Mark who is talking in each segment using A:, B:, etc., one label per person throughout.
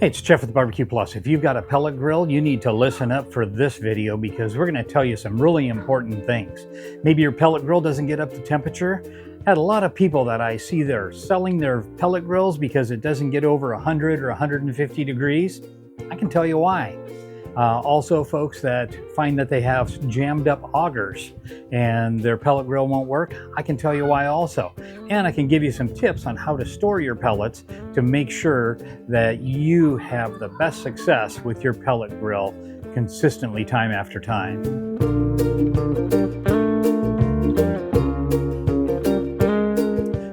A: Hey, it's Jeff with Barbecue Plus. If you've got a pellet grill, you need to listen up for this video because we're going to tell you some really important things. Maybe your pellet grill doesn't get up to temperature. Had a lot of people that I see they're selling their pellet grills because it doesn't get over 100 or 150 degrees. I can tell you why. Also, folks that find that they have jammed up augers and their pellet grill won't work, I can tell you why also. And I can give you some tips on how to store your pellets to make sure that you have the best success with your pellet grill consistently time after time.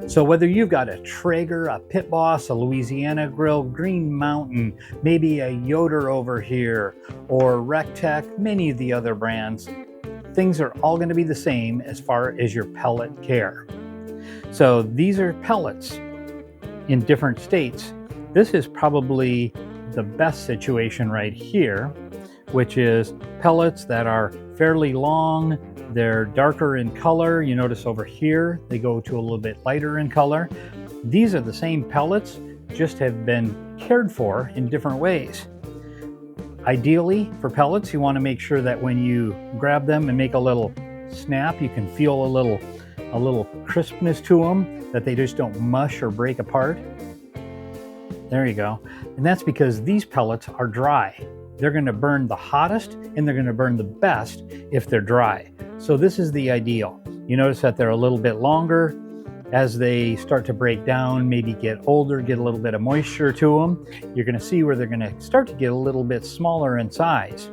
A: So whether you've got a Traeger, a Pit Boss, a Louisiana Grill, Green Mountain, maybe a Yoder over here, or Rectech, many of the other brands, things are all going to be the same as far as your pellet care. So these are pellets in different states. This is probably the best situation right here, which is pellets that are fairly long. They're darker in color. You notice over here, they go to a little bit lighter in color. These are the same pellets, just have been cared for in different ways. Ideally, for pellets, you want to make sure that when you grab them and make a little snap, you can feel a little crispness to them, that they just don't mush or break apart. There you go. And that's because these pellets are dry. They're going to burn the hottest and they're going to burn the best if they're dry. So this is the ideal. You notice that they're a little bit longer. As they start to break down, maybe get older, get a little bit of moisture to them, you're going to see where they're going to start to get a little bit smaller in size,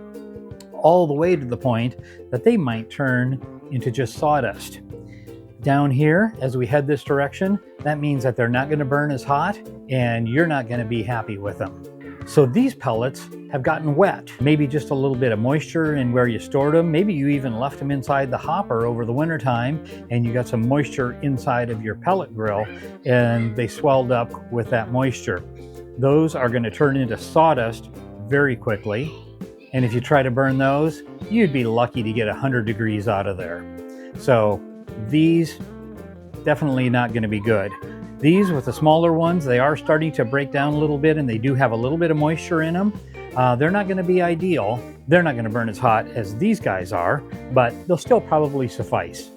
A: all the way to the point that they might turn into just sawdust. Down here, as we head this direction, that means that they're not going to burn as hot and you're not going to be happy with them. So these pellets have gotten wet, maybe just a little bit of moisture in where you stored them. Maybe you even left them inside the hopper over the winter time and you got some moisture inside of your pellet grill and they swelled up with that moisture. Those are going to turn into sawdust very quickly. And if you try to burn those, you'd be lucky to get 100 degrees out of there. So these definitely not going to be good. These, with the smaller ones, they are starting to break down a little bit and they do have a little bit of moisture in them. They're not going to be ideal. They're not going to burn as hot as these guys are, but they'll still probably suffice.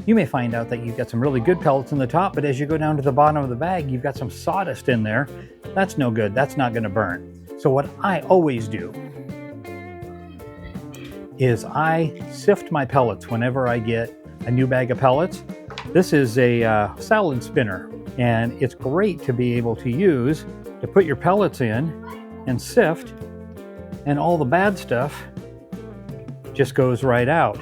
A: You may find out that you've got some really good pellets in the top, but as you go down to the bottom of the bag, you've got some sawdust in there. That's no good. That's not going to burn. So what I always do is I sift my pellets whenever I get a new bag of pellets. This is a salad spinner. And it's great to be able to use to put your pellets in and sift, and all the bad stuff just goes right out.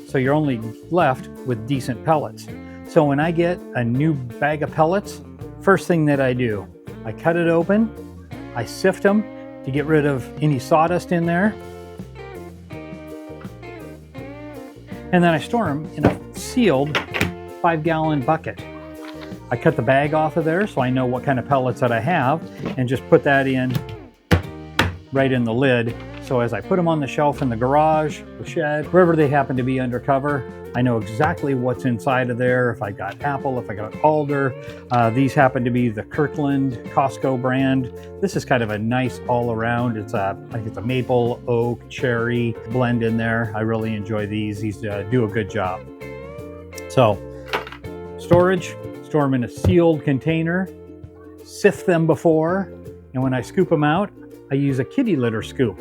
A: So you're only left with decent pellets. So when I get a new bag of pellets, first thing that I do, I cut it open, I sift them to get rid of any sawdust in there, and then I store them in a sealed 5-gallon bucket. I cut the bag off of there so I know what kind of pellets that I have and just put that in right in the lid. So as I put them on the shelf in the garage, the shed, wherever they happen to be undercover, I know exactly what's inside of there. If I got apple, if I got alder, these happen to be the Kirkland Costco brand. This is kind of a nice all around. It's I think it's a maple, oak, cherry blend in there. I really enjoy these. These do a good job. So storage. Store them in a sealed container, sift them before, and when I scoop them out, I use a kitty litter scoop.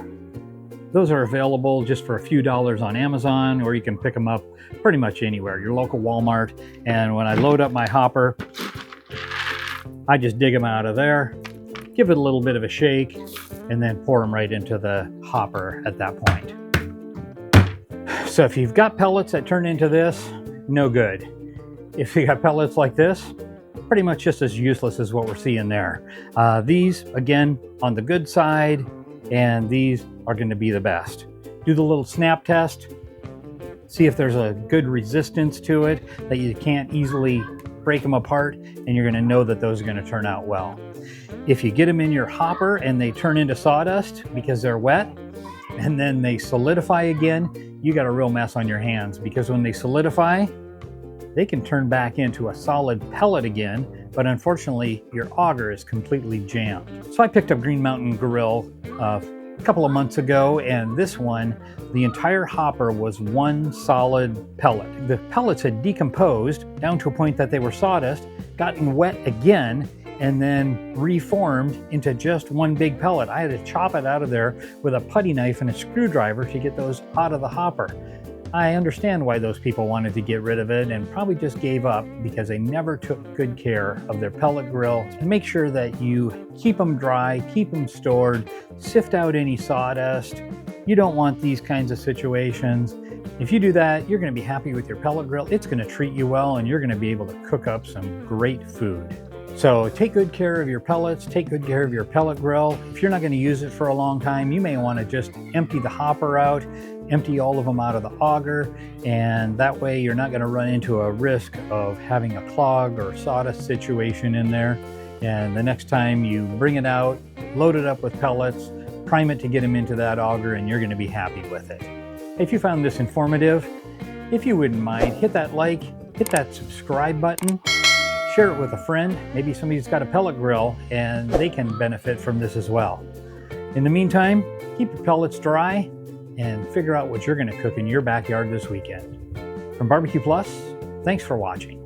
A: Those are available just for a few dollars on Amazon, or you can pick them up pretty much anywhere, your local Walmart. And when I load up my hopper, I just dig them out of there, give it a little bit of a shake, and then pour them right into the hopper at that point. So if you've got pellets that turn into this, no good. If you got pellets like this, pretty much just as useless as what we're seeing there. These, again, on the good side, and these are going to be the best. Do the little snap test. See if there's a good resistance to it, that you can't easily break them apart, and you're going to know that those are going to turn out well. If you get them in your hopper and they turn into sawdust because they're wet, and then they solidify again, you got a real mess on your hands, because when they solidify, they can turn back into a solid pellet again but unfortunately your auger is completely jammed. So I picked up Green Mountain Grill a couple of months ago, and this one, the entire hopper was one solid pellet. The pellets had decomposed down to a point that they were sawdust, gotten wet again, and then reformed into just one big pellet. I had to chop it out of there with a putty knife and a screwdriver to get those out of the hopper. I understand why those people wanted to get rid of it and probably just gave up because they never took good care of their pellet grill. And make sure that you keep them dry, keep them stored, sift out any sawdust. You don't want these kinds of situations. If you do that, you're going to be happy with your pellet grill. It's going to treat you well, and you're going to be able to cook up some great food. So take good care of your pellets, take good care of your pellet grill. If you're not going to use it for a long time, you may want to just empty the hopper out, empty all of them out of the auger, and that way you're not going to run into a risk of having a clog or sawdust situation in there. And the next time you bring it out, load it up with pellets, prime it to get them into that auger, and you're going to be happy with it. If you found this informative, if you wouldn't mind, hit that like, hit that subscribe button, share it with a friend. Maybe somebody's got a pellet grill and they can benefit from this as well. In the meantime, keep your pellets dry and figure out what you're going to cook in your backyard this weekend. From Barbecue Plus, thanks for watching.